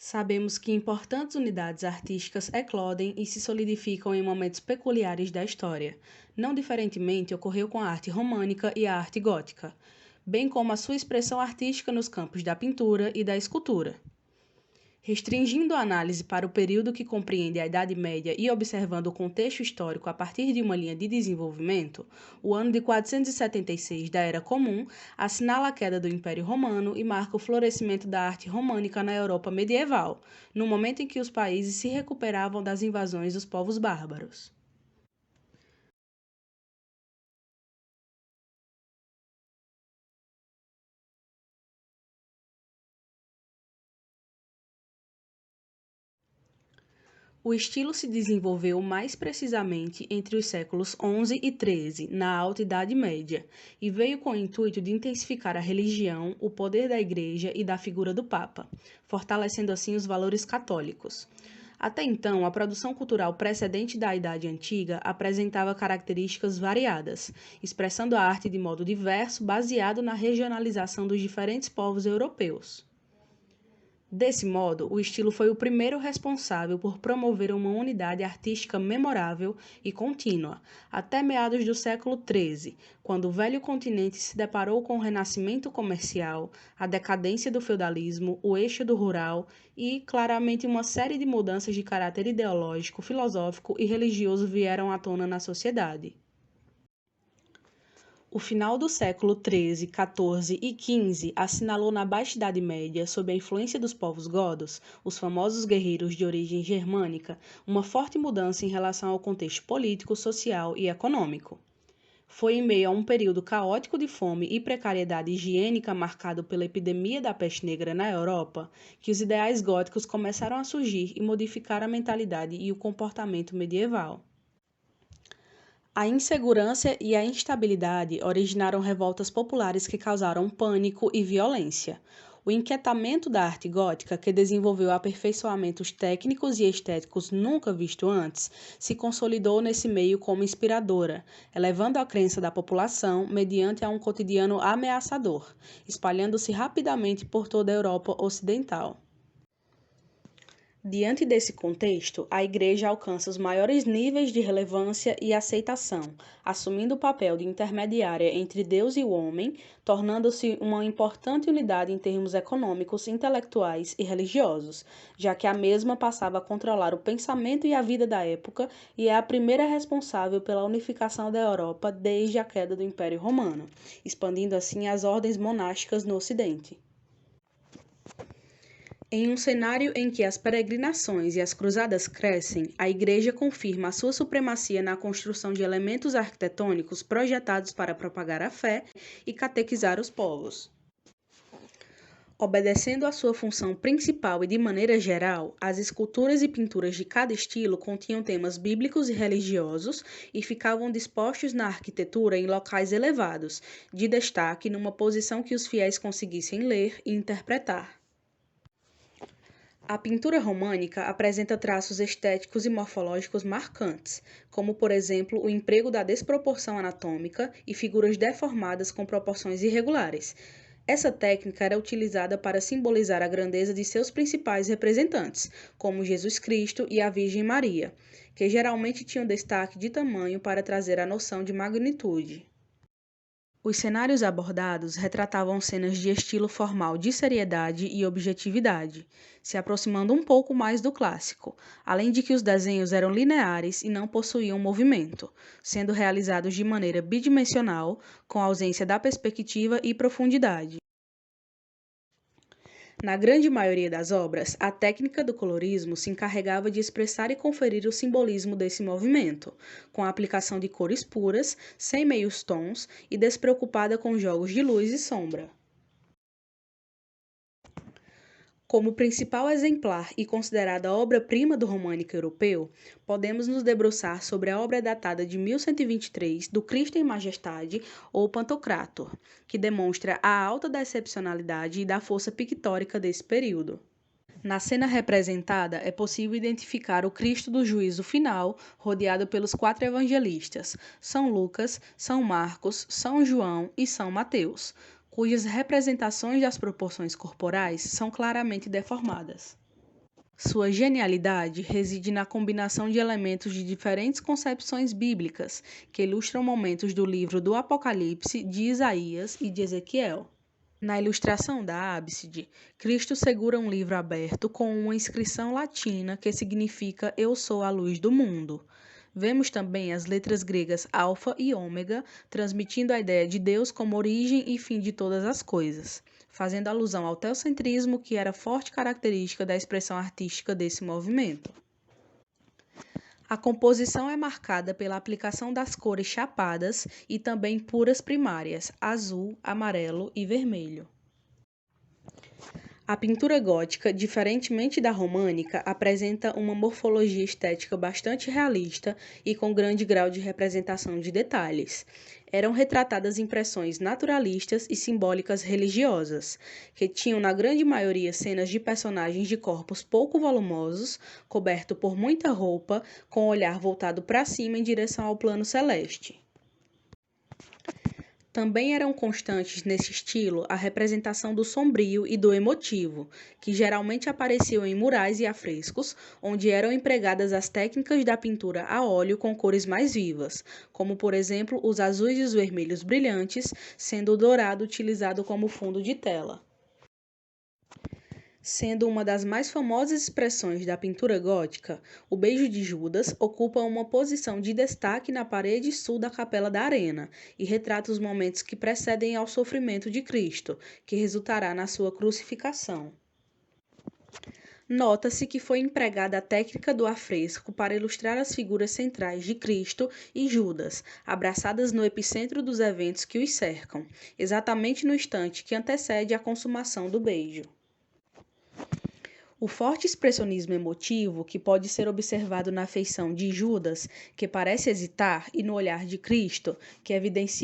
Sabemos que importantes unidades artísticas eclodem e se solidificam em momentos peculiares da história. Não diferentemente ocorreu com a arte românica e a arte gótica, bem como a sua expressão artística nos campos da pintura e da escultura. Restringindo a análise para o período que compreende a Idade Média e observando o contexto histórico a partir de uma linha de desenvolvimento, o ano de 476 da Era Comum assinala a queda do Império Romano e marca o florescimento da arte românica na Europa medieval, no momento em que os países se recuperavam das invasões dos povos bárbaros. O estilo se desenvolveu mais precisamente entre os séculos XI e XIII, na Alta Idade Média, e veio com o intuito de intensificar a religião, o poder da Igreja e da figura do Papa, fortalecendo assim os valores católicos. Até então, a produção cultural precedente da Idade Antiga apresentava características variadas, expressando a arte de modo diverso, baseado na regionalização dos diferentes povos europeus. Desse modo, o estilo foi o primeiro responsável por promover uma unidade artística memorável e contínua, até meados do século XIII, quando o velho continente se deparou com o renascimento comercial, a decadência do feudalismo, o eixo do rural e, claramente, uma série de mudanças de caráter ideológico, filosófico e religioso vieram à tona na sociedade. O final do século XIII, XIV e XV assinalou na Baixa Idade Média, sob a influência dos povos godos, os famosos guerreiros de origem germânica, uma forte mudança em relação ao contexto político, social e econômico. Foi em meio a um período caótico de fome e precariedade higiênica marcado pela epidemia da peste negra na Europa que os ideais góticos começaram a surgir e modificar a mentalidade e o comportamento medieval. A insegurança e a instabilidade originaram revoltas populares que causaram pânico e violência. O inquietamento da arte gótica, que desenvolveu aperfeiçoamentos técnicos e estéticos nunca vistos antes, se consolidou nesse meio como inspiradora, elevando a crença da população mediante a um cotidiano ameaçador, espalhando-se rapidamente por toda a Europa Ocidental. Diante desse contexto, a Igreja alcança os maiores níveis de relevância e aceitação, assumindo o papel de intermediária entre Deus e o homem, tornando-se uma importante unidade em termos econômicos, intelectuais e religiosos, já que a mesma passava a controlar o pensamento e a vida da época e é a primeira responsável pela unificação da Europa desde a queda do Império Romano, expandindo assim as ordens monásticas no Ocidente. Em um cenário em que as peregrinações e as cruzadas crescem, a Igreja confirma a sua supremacia na construção de elementos arquitetônicos projetados para propagar a fé e catequizar os povos. Obedecendo à sua função principal e de maneira geral, as esculturas e pinturas de cada estilo continham temas bíblicos e religiosos e ficavam dispostos na arquitetura em locais elevados, de destaque numa posição que os fiéis conseguissem ler e interpretar. A pintura românica apresenta traços estéticos e morfológicos marcantes, como, por exemplo, o emprego da desproporção anatômica e figuras deformadas com proporções irregulares. Essa técnica era utilizada para simbolizar a grandeza de seus principais representantes, como Jesus Cristo e a Virgem Maria, que geralmente tinham destaque de tamanho para trazer a noção de magnitude. Os cenários abordados retratavam cenas de estilo formal de seriedade e objetividade, se aproximando um pouco mais do clássico, além de que os desenhos eram lineares e não possuíam movimento, sendo realizados de maneira bidimensional, com ausência da perspectiva e profundidade. Na grande maioria das obras, a técnica do colorismo se encarregava de expressar e conferir o simbolismo desse movimento, com a aplicação de cores puras, sem meios tons e despreocupada com jogos de luz e sombra. Como principal exemplar e considerada obra-prima do românico europeu, podemos nos debruçar sobre a obra datada de 1123 do Cristo em Majestade ou Pantocrator, que demonstra a alta da excepcionalidade e da força pictórica desse período. Na cena representada, é possível identificar o Cristo do juízo final, rodeado pelos 4 evangelistas, São Lucas, São Marcos, São João e São Mateus, cujas representações das proporções corporais são claramente deformadas. Sua genialidade reside na combinação de elementos de diferentes concepções bíblicas, que ilustram momentos do livro do Apocalipse, de Isaías e de Ezequiel. Na ilustração da ábside, Cristo segura um livro aberto com uma inscrição latina que significa Eu sou a luz do mundo. Vemos também as letras gregas alfa e ômega, transmitindo a ideia de Deus como origem e fim de todas as coisas, fazendo alusão ao teocentrismo que era forte característica da expressão artística desse movimento. A composição é marcada pela aplicação das cores chapadas e também puras primárias, azul, amarelo e vermelho. A pintura gótica, diferentemente da românica, apresenta uma morfologia estética bastante realista e com grande grau de representação de detalhes. Eram retratadas impressões naturalistas e simbólicas religiosas, que tinham na grande maioria cenas de personagens de corpos pouco volumosos, coberto por muita roupa, com o olhar voltado para cima em direção ao plano celeste. Também eram constantes nesse estilo a representação do sombrio e do emotivo, que geralmente apareciam em murais e afrescos, onde eram empregadas as técnicas da pintura a óleo com cores mais vivas, como por exemplo os azuis e os vermelhos brilhantes, sendo o dourado utilizado como fundo de tela. Sendo uma das mais famosas expressões da pintura gótica, o Beijo de Judas ocupa uma posição de destaque na parede sul da Capela da Arena e retrata os momentos que precedem ao sofrimento de Cristo, que resultará na sua crucificação. Nota-se que foi empregada a técnica do afresco para ilustrar as figuras centrais de Cristo e Judas, abraçadas no epicentro dos eventos que os cercam, exatamente no instante que antecede a consumação do beijo. O forte expressionismo emotivo, que pode ser observado na feição de Judas, que parece hesitar, e no olhar de Cristo, que evidencia